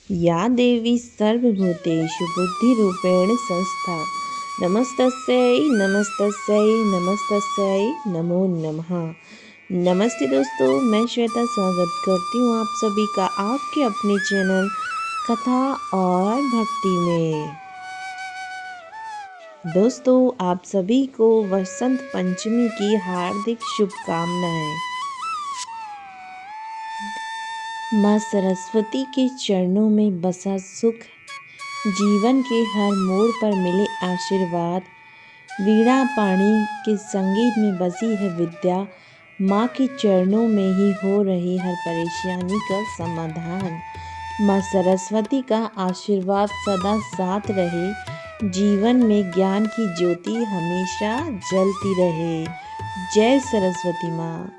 या देवी सर्वभूतेषु बुद्धिरूपेण संस्था नमस्तस्यै नमस्तस्यै नमस्तस्यै नमो नमः। नमस्ते दोस्तों, मैं श्वेता स्वागत करती हूँ आप सभी का आपके अपने चैनल कथा और भक्ति में। दोस्तों, आप सभी को वसंत पंचमी की हार्दिक शुभकामनाएं। माँ सरस्वती के चरणों में बसा सुख, जीवन के हर मोड़ पर मिले आशीर्वाद, वीणा पाणी के संगीत में बसी है विद्या, माँ के चरणों में ही हो रही हर परेशानी का समाधान। माँ सरस्वती का आशीर्वाद सदा साथ रहे, जीवन में ज्ञान की ज्योति हमेशा जलती रहे। जय सरस्वती माँ।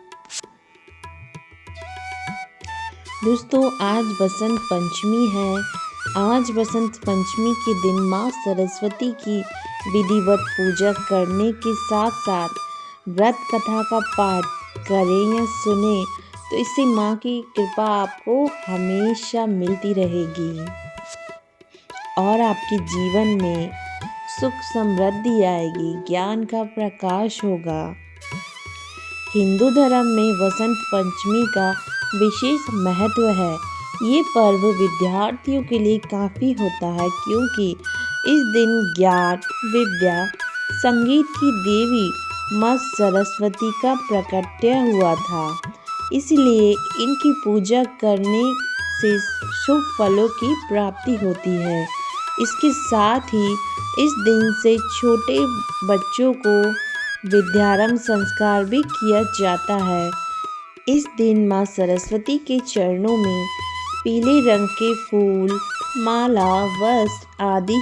दोस्तों, आज बसंत पंचमी है। आज बसंत पंचमी के दिन माँ सरस्वती की विधिवत पूजा करने के साथ साथ व्रत कथा का पाठ करें या सुने तो इससे माँ की कृपा आपको हमेशा मिलती रहेगी और आपके जीवन में सुख समृद्धि आएगी, ज्ञान का प्रकाश होगा। हिंदू धर्म में वसंत पंचमी का विशेष महत्व है। ये पर्व विद्यार्थियों के लिए काफ़ी होता है क्योंकि इस दिन ज्ञान, विद्या, संगीत की देवी माँ सरस्वती का प्रकट्य हुआ था। इसलिए इनकी पूजा करने से शुभ फलों की प्राप्ति होती है। इसके साथ ही इस दिन से छोटे बच्चों को विद्यारंभ संस्कार भी किया जाता है। इस दिन माँ सरस्वती के चरणों में पीले रंग के फूल, माला, वस्त्र आदि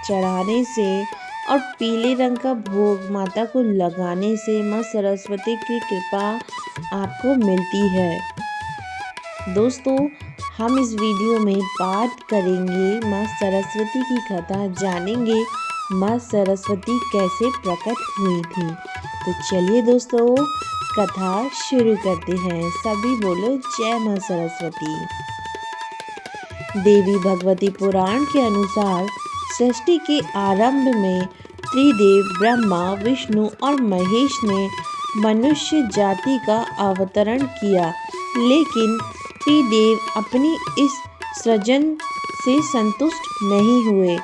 चढ़ाने से और पीले रंग का भोग माता को लगाने से माँ सरस्वती की कृपा आपको मिलती है। दोस्तों, हम इस वीडियो में बात करेंगे माँ सरस्वती की कथा, जानेंगे माँ सरस्वती कैसे प्रकट हुई थी। तो चलिए दोस्तों, कथा शुरू करते हैं। सभी बोलो जय माँ सरस्वती। देवी भगवती पुराण के अनुसार सृष्टि के आरंभ में त्रिदेव ब्रह्मा, विष्णु और महेश ने मनुष्य जाति का अवतरण किया, लेकिन त्रिदेव अपनी इस सृजन से संतुष्ट नहीं हुए।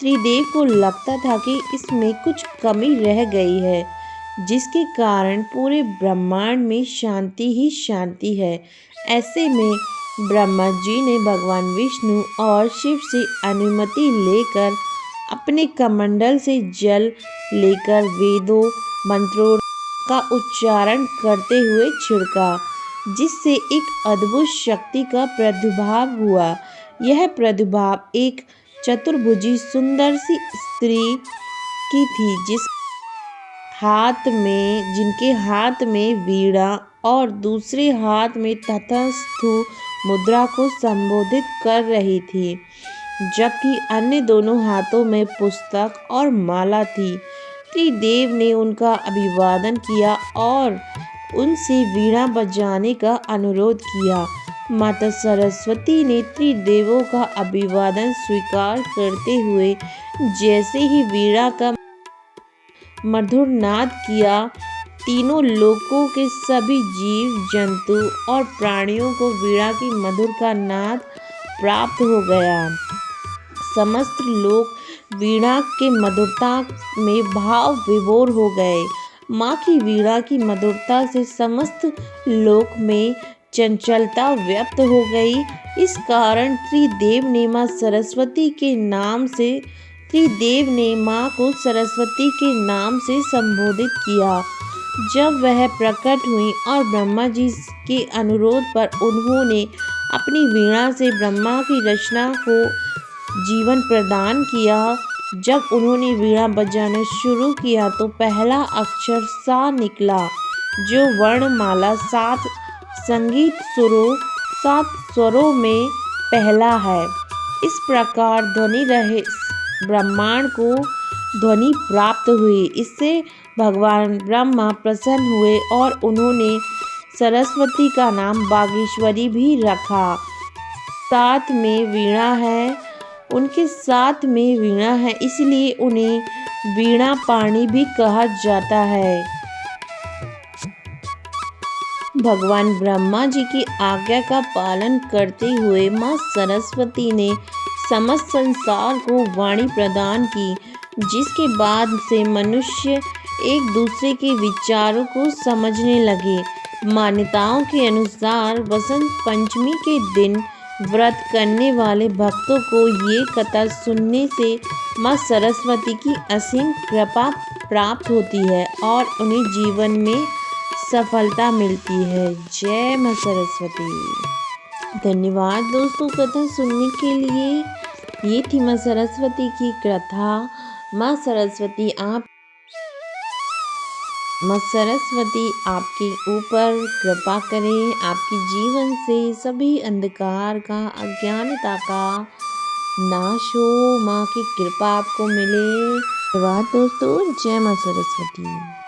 त्रिदेव को लगता था कि इसमें कुछ कमी रह गई है, जिसके कारण पूरे ब्रह्मांड में शांति ही शांति है। ऐसे में ब्रह्मा जी ने भगवान विष्णु और शिव से अनुमति लेकर अपने कमंडल से जल लेकर वेदों मंत्रों का उच्चारण करते हुए छिड़का, जिससे एक अद्भुत शक्ति का प्रादुर्भाव हुआ। यह प्रादुर्भाव एक चतुर्भुजी सुंदर सी स्त्री की थी, जिनके हाथ में वीणा और दूसरे हाथ में तथास्तु मुद्रा को संबोधित कर रही थी, जबकि अन्य दोनों हाथों में पुस्तक और माला थी। त्रिदेव ने उनका अभिवादन किया और उनसे वीणा बजाने का अनुरोध किया। माता सरस्वती ने त्रिदेवों का अभिवादन स्वीकार करते हुए जैसे ही वीणा का मधुर नाद किया, तीनों लोकों के सभी जीव जंतु और प्राणियों को वीणा की मधुर का नाद प्राप्त हो गया। समस्त लोग वीणा के मधुरता में भाव विभोर हो गए। माँ की वीणा की मधुरता से समस्त लोक में चंचलता व्यक्त हो गई। इस कारण त्रिदेव ने माँ को सरस्वती के नाम से संबोधित किया। जब वह प्रकट हुई और ब्रह्मा जी के अनुरोध पर उन्होंने अपनी वीणा से ब्रह्मा की रचना को जीवन प्रदान किया। जब उन्होंने वीणा बजाना शुरू किया तो पहला अक्षर सा निकला, जो वर्णमाला 7 संगीत सुरों 7 स्वरों में पहला है। इस प्रकार ध्वनि रहे ब्रह्मांड को ध्वनि प्राप्त हुई। इससे भगवान ब्रह्मा प्रसन्न हुए और उन्होंने सरस्वती का नाम बागेश्वरी भी रखा। साथ में वीणा है, उनके साथ में वीणा है, इसलिए उन्हें वीणा पाणी भी कहा जाता है। भगवान ब्रह्मा जी की आज्ञा का पालन करते हुए माँ सरस्वती ने समस्त संसार को वाणी प्रदान की, जिसके बाद से मनुष्य एक दूसरे के विचारों को समझने लगे। मान्यताओं के अनुसार वसंत पंचमी के दिन व्रत करने वाले भक्तों को ये कथा सुनने से माँ सरस्वती की असीम कृपा प्राप्त होती है और उन्हें जीवन में सफलता मिलती है। जय माँ सरस्वती। धन्यवाद दोस्तों कथा सुनने के लिए। ये थी माँ सरस्वती की कथा। माँ सरस्वती आपके ऊपर कृपा करें, आपके जीवन से सभी अंधकार का, अज्ञानता का नाश हो, माँ की कृपा आपको मिले। धन्यवाद दोस्तों। जय माँ सरस्वती।